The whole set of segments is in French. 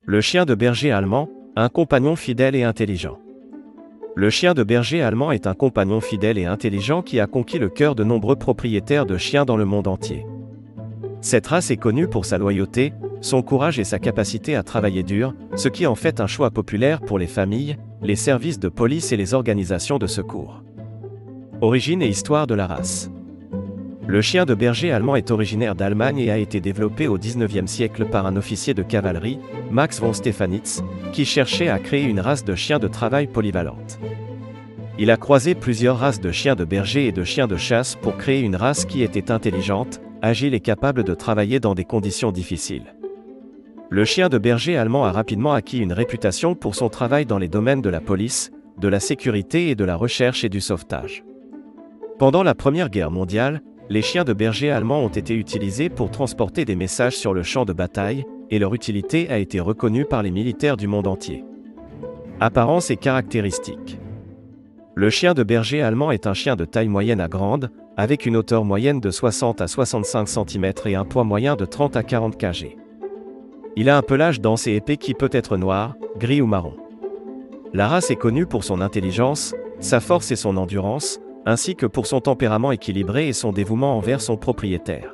Le chien de berger allemand, un compagnon fidèle et intelligent. Le chien de berger allemand est un compagnon fidèle et intelligent qui a conquis le cœur de nombreux propriétaires de chiens dans le monde entier. Cette race est connue pour sa loyauté, son courage et sa capacité à travailler dur, ce qui en fait un choix populaire pour les familles, les services de police et les organisations de secours. Origine et histoire de la race. Le chien de berger allemand est originaire d'Allemagne et a été développé au XIXe siècle par un officier de cavalerie, Max von Stephanitz, qui cherchait à créer une race de chiens de travail polyvalente. Il a croisé plusieurs races de chiens de berger et de chiens de chasse pour créer une race qui était intelligente, agile et capable de travailler dans des conditions difficiles. Le chien de berger allemand a rapidement acquis une réputation pour son travail dans les domaines de la police, de la sécurité et de la recherche et du sauvetage. Pendant la Première Guerre mondiale, les chiens de berger allemands ont été utilisés pour transporter des messages sur le champ de bataille, et leur utilité a été reconnue par les militaires du monde entier. Apparence et caractéristiques. Le chien de berger allemand est un chien de taille moyenne à grande, avec une hauteur moyenne de 60 à 65 cm et un poids moyen de 30 à 40 kg. Il a un pelage dense et épais qui peut être noir, gris ou marron. La race est connue pour son intelligence, sa force et son endurance, ainsi que pour son tempérament équilibré et son dévouement envers son propriétaire.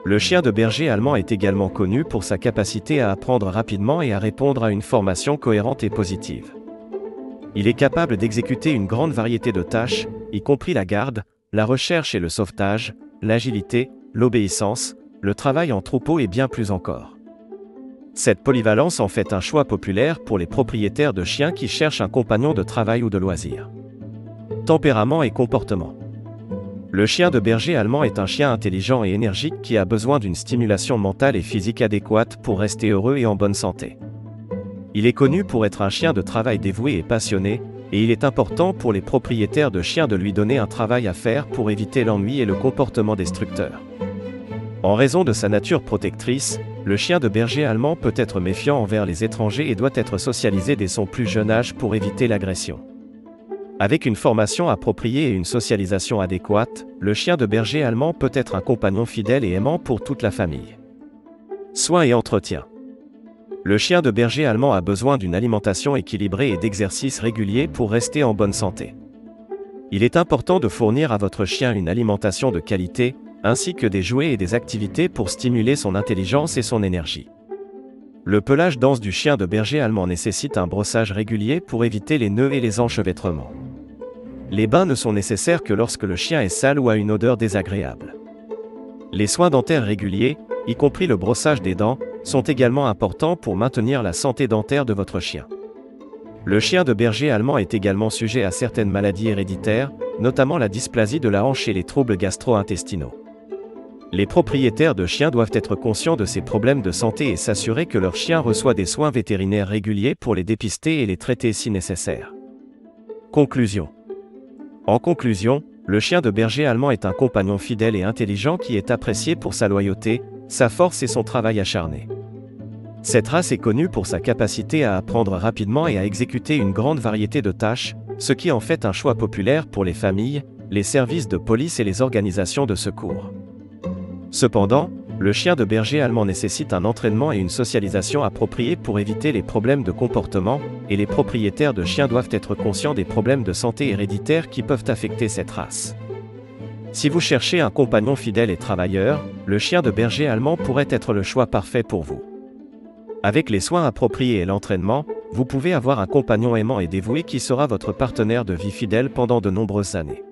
Le chien de berger allemand est également connu pour sa capacité à apprendre rapidement et à répondre à une formation cohérente et positive. Il est capable d'exécuter une grande variété de tâches, y compris la garde, la recherche et le sauvetage, l'agilité, l'obéissance, le travail en troupeau et bien plus encore. Cette polyvalence en fait un choix populaire pour les propriétaires de chiens qui cherchent un compagnon de travail ou de loisir. Tempérament et comportement. Le chien de berger allemand est un chien intelligent et énergique qui a besoin d'une stimulation mentale et physique adéquate pour rester heureux et en bonne santé. Il est connu pour être un chien de travail dévoué et passionné, et il est important pour les propriétaires de chiens de lui donner un travail à faire pour éviter l'ennui et le comportement destructeur. En raison de sa nature protectrice, le chien de berger allemand peut être méfiant envers les étrangers et doit être socialisé dès son plus jeune âge pour éviter l'agression. Avec une formation appropriée et une socialisation adéquate, le chien de berger allemand peut être un compagnon fidèle et aimant pour toute la famille. Soins et entretien. Le chien de berger allemand a besoin d'une alimentation équilibrée et d'exercices réguliers pour rester en bonne santé. Il est important de fournir à votre chien une alimentation de qualité, ainsi que des jouets et des activités pour stimuler son intelligence et son énergie. Le pelage dense du chien de berger allemand nécessite un brossage régulier pour éviter les nœuds et les enchevêtrements. Les bains ne sont nécessaires que lorsque le chien est sale ou a une odeur désagréable. Les soins dentaires réguliers, y compris le brossage des dents, sont également importants pour maintenir la santé dentaire de votre chien. Le chien de berger allemand est également sujet à certaines maladies héréditaires, notamment la dysplasie de la hanche et les troubles gastro-intestinaux. Les propriétaires de chiens doivent être conscients de ces problèmes de santé et s'assurer que leur chien reçoit des soins vétérinaires réguliers pour les dépister et les traiter si nécessaire. Conclusion. En conclusion, le chien de berger allemand est un compagnon fidèle et intelligent qui est apprécié pour sa loyauté, sa force et son travail acharné. Cette race est connue pour sa capacité à apprendre rapidement et à exécuter une grande variété de tâches, ce qui en fait un choix populaire pour les familles, les services de police et les organisations de secours. Cependant, le chien de berger allemand nécessite un entraînement et une socialisation appropriés pour éviter les problèmes de comportement, et les propriétaires de chiens doivent être conscients des problèmes de santé héréditaires qui peuvent affecter cette race. Si vous cherchez un compagnon fidèle et travailleur, le chien de berger allemand pourrait être le choix parfait pour vous. Avec les soins appropriés et l'entraînement, vous pouvez avoir un compagnon aimant et dévoué qui sera votre partenaire de vie fidèle pendant de nombreuses années.